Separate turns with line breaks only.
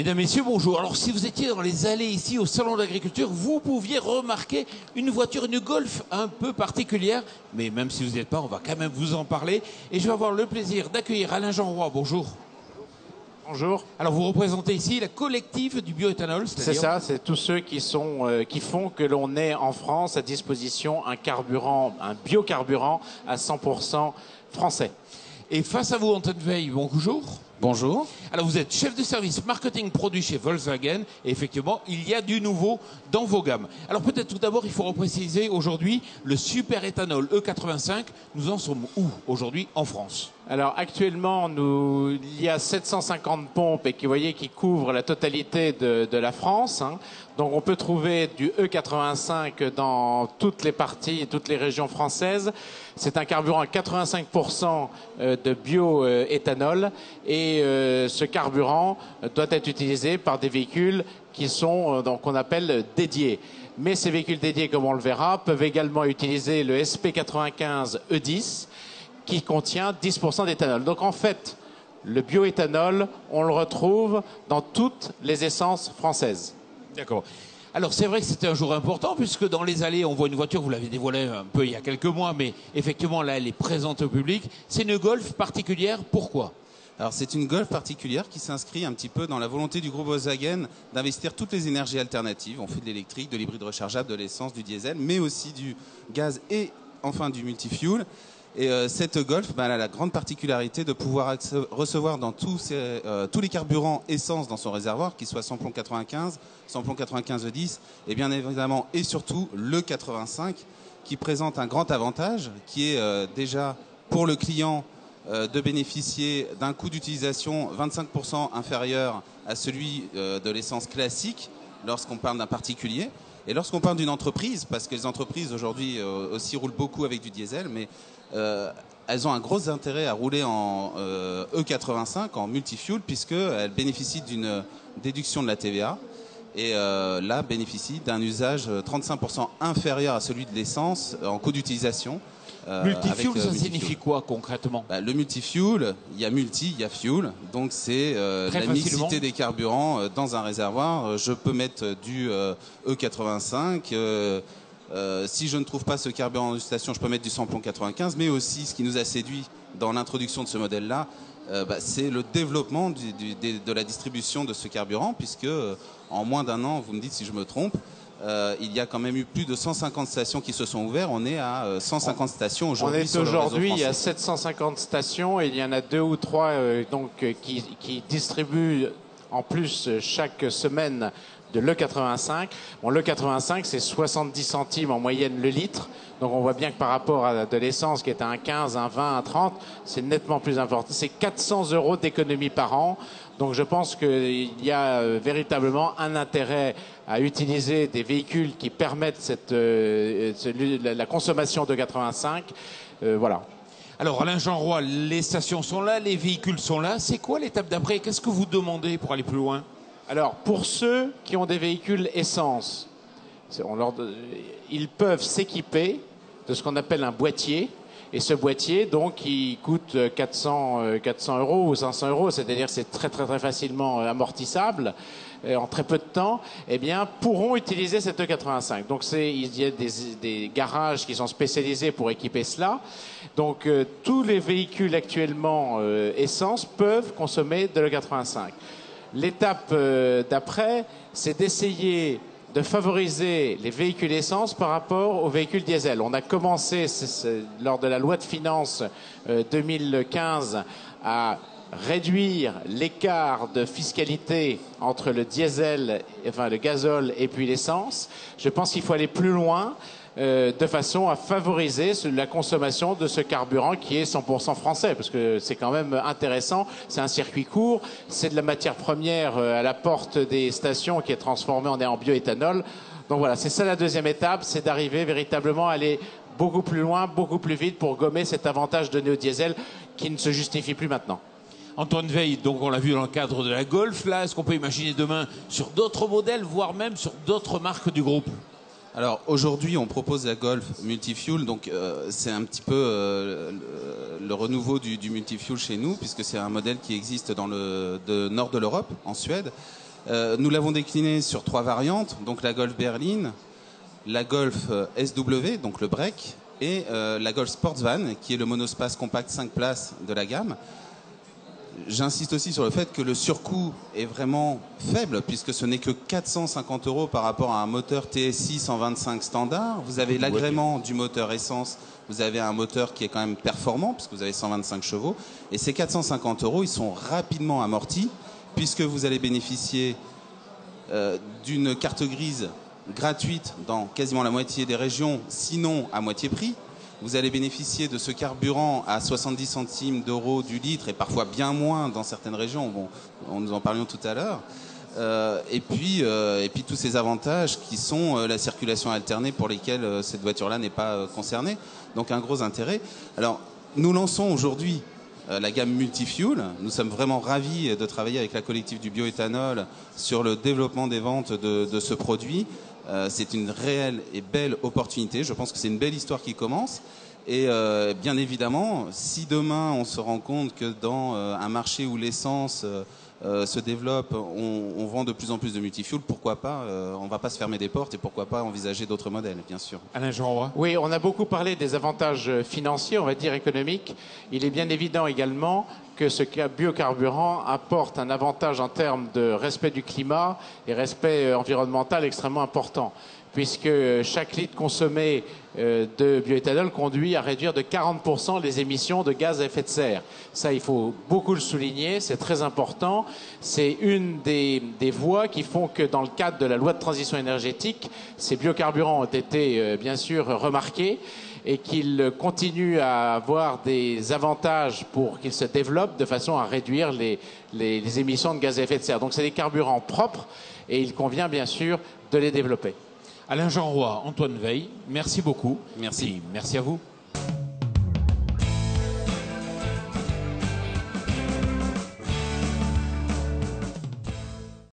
Mesdames, Messieurs, bonjour. Alors, si vous étiez dans les allées ici au Salon de l'Agriculture, vous pouviez remarquer une voiture, une Golf un peu particulière. Mais même si vous n'y êtes pas, on va quand même vous en parler. Et je vais avoir le plaisir d'accueillir Alain Jean-Roy. Bonjour.
Bonjour.
Alors, vous représentez ici la collective du bioéthanol,
c'est ça, c'est tous ceux qui font que l'on ait en France à disposition un carburant, un biocarburant à 100% français.
Et face à vous, Antoine Veil, bonjour.
Bonjour.
Alors vous êtes chef de service marketing produit chez Volkswagen et effectivement il y a du nouveau dans vos gammes. Alors peut-être tout d'abord il faut repréciser aujourd'hui le super éthanol E85, nous en sommes où aujourd'hui en France?
Alors actuellement il y a 750 pompes et qui couvrent la totalité de la France. Donc on peut trouver du E85 dans toutes les parties, toutes les régions françaises. C'est un carburant à 85% de bioéthanol et ce carburant doit être utilisé par des véhicules qui sont qu'on appelle dédiés. Mais ces véhicules dédiés, comme on le verra, peuvent également utiliser le SP95 E10 qui contient 10% d'éthanol. Donc en fait, le bioéthanol, on le retrouve dans toutes les essences françaises.
D'accord. Alors c'est vrai que c'était un jour important puisque dans les allées on voit une voiture, vous l'avez dévoilée un peu il y a quelques mois, mais effectivement là elle est présente au public. C'est une Golf particulière, pourquoi?
Alors c'est une Golf particulière qui s'inscrit un petit peu dans la volonté du groupe Volkswagen d'investir toutes les énergies alternatives. On fait de l'électrique, de l'hybride rechargeable, de l'essence, du diesel, mais aussi du gaz et enfin du multifuel. Et cette Golf, elle a la grande particularité de pouvoir recevoir dans tous les carburants essence dans son réservoir, qu'ils soient samplon 95, samplon 95 E10, et bien évidemment et surtout le 85, qui présente un grand avantage, qui est déjà pour le client de bénéficier d'un coût d'utilisation 25% inférieur à celui de l'essence classique lorsqu'on parle d'un particulier. Et lorsqu'on parle d'une entreprise, parce que les entreprises aujourd'hui aussi roulent beaucoup avec du diesel, mais elles ont un gros intérêt à rouler en E85, en multifuel, puisqu'elles bénéficient d'une déduction de la TVA. Et là, bénéficient d'un usage 35% inférieur à celui de l'essence en coût d'utilisation.
Multifuel, ça signifie quoi concrètement?
Le multifuel, il y a multi, il y a fuel, donc c'est la mixité des carburants dans un réservoir. Je peux mettre du E85, si je ne trouve pas ce carburant en station, je peux mettre du samplon 95, mais aussi ce qui nous a séduit dans l'introduction de ce modèle-là, c'est le développement de la distribution de ce carburant, puisque en moins d'un an, vous me dites si je me trompe, il y a quand même eu plus de 150 stations qui se sont ouvertes. On est à 150 stations aujourd'hui.
On est aujourd'hui, il y a 750 stations et il y en a 2 ou 3 qui distribuent en plus chaque semaine de l'E85. Bon, l'E85, c'est 70 centimes en moyenne le litre. Donc on voit bien que par rapport à de l'essence qui est à 1,15, 1,20, 1,30, c'est nettement plus important. C'est 400 € d'économie par an. Donc je pense qu'il y a véritablement un intérêt à utiliser des véhicules qui permettent la consommation de 85. Voilà.
Alors Alain Jean-Roy, les stations sont là, les véhicules sont là. C'est quoi l'étape d'après? Qu'est-ce que vous demandez pour aller plus loin?
Alors pour ceux qui ont des véhicules essence, ils peuvent s'équiper de ce qu'on appelle un boîtier. Et ce boîtier, donc, il coûte 400 € ou 500 €, c'est-à-dire c'est très facilement amortissable en très peu de temps, eh bien, pourront utiliser cette E85. Donc, il y a des garages qui sont spécialisés pour équiper cela. Donc, tous les véhicules actuellement essence peuvent consommer de l'E85. L'étape d'après, c'est d'essayer de favoriser les véhicules essence par rapport aux véhicules diesel. On a commencé lors de la loi de finances 2015 à réduire l'écart de fiscalité entre le diesel, enfin le gazole et puis l'essence. Je pense qu'il faut aller plus loin de façon à favoriser la consommation de ce carburant qui est 100% français, parce que c'est quand même intéressant, c'est un circuit court, c'est de la matière première à la porte des stations qui est transformée en bioéthanol. Donc voilà, c'est ça la deuxième étape, c'est d'arriver véritablement à aller beaucoup plus loin, beaucoup plus vite pour gommer cet avantage donné au diesel qui ne se justifie plus maintenant.
Antoine Veil, donc on l'a vu dans le cadre de la Golf, là, est-ce qu'on peut imaginer demain sur d'autres modèles, voire même sur d'autres marques du groupe?
Alors aujourd'hui, on propose la Golf multifuel, donc c'est un petit peu le renouveau du multifuel chez nous, puisque c'est un modèle qui existe dans le nord de l'Europe, en Suède. Nous l'avons décliné sur 3 variantes, donc la Golf Berline, la Golf SW, donc le break, et la Golf Sportsvan, qui est le monospace compact 5 places de la gamme. J'insiste aussi sur le fait que le surcoût est vraiment faible, puisque ce n'est que 450 € par rapport à un moteur TSI 125 standard. Vous avez l'agrément du moteur essence, vous avez un moteur qui est quand même performant, puisque vous avez 125 chevaux. Et ces 450 €, ils sont rapidement amortis, puisque vous allez bénéficier d'une carte grise gratuite dans quasiment la moitié des régions, sinon à moitié prix. Vous allez bénéficier de ce carburant à 70 centimes d'euros du litre et parfois bien moins dans certaines régions. Bon, nous en parlions tout à l'heure. Et puis tous ces avantages qui sont la circulation alternée pour lesquels cette voiture-là n'est pas concernée. Donc un gros intérêt. Alors, nous lançons aujourd'hui la gamme multifuel. Nous sommes vraiment ravis de travailler avec la collective du bioéthanol sur le développement des ventes de ce produit. C'est une réelle et belle opportunité. Je pense que c'est une belle histoire qui commence. Et bien évidemment, si demain on se rend compte que dans un marché où l'essence se développe, on vend de plus en plus de multifuel, pourquoi pas, on ne va pas se fermer des portes et pourquoi pas envisager d'autres modèles, bien sûr.
Alain Jean-Roy.
Oui, on a beaucoup parlé des avantages financiers, on va dire économiques. Il est bien évident également que ce biocarburant apporte un avantage en termes de respect du climat et respect environnemental extrêmement important, puisque chaque litre consommé de bioéthanol conduit à réduire de 40% les émissions de gaz à effet de serre. Ça, il faut beaucoup le souligner, c'est très important. C'est une des voies qui font que dans le cadre de la loi de transition énergétique, ces biocarburants ont été bien sûr remarqués et qu'ils continuent à avoir des avantages pour qu'ils se développent de façon à réduire les émissions de gaz à effet de serre. Donc c'est des carburants propres et il convient bien sûr de les développer.
Alain Jean-Roy, Antoine Veil, merci beaucoup.
Merci.
Et merci à vous.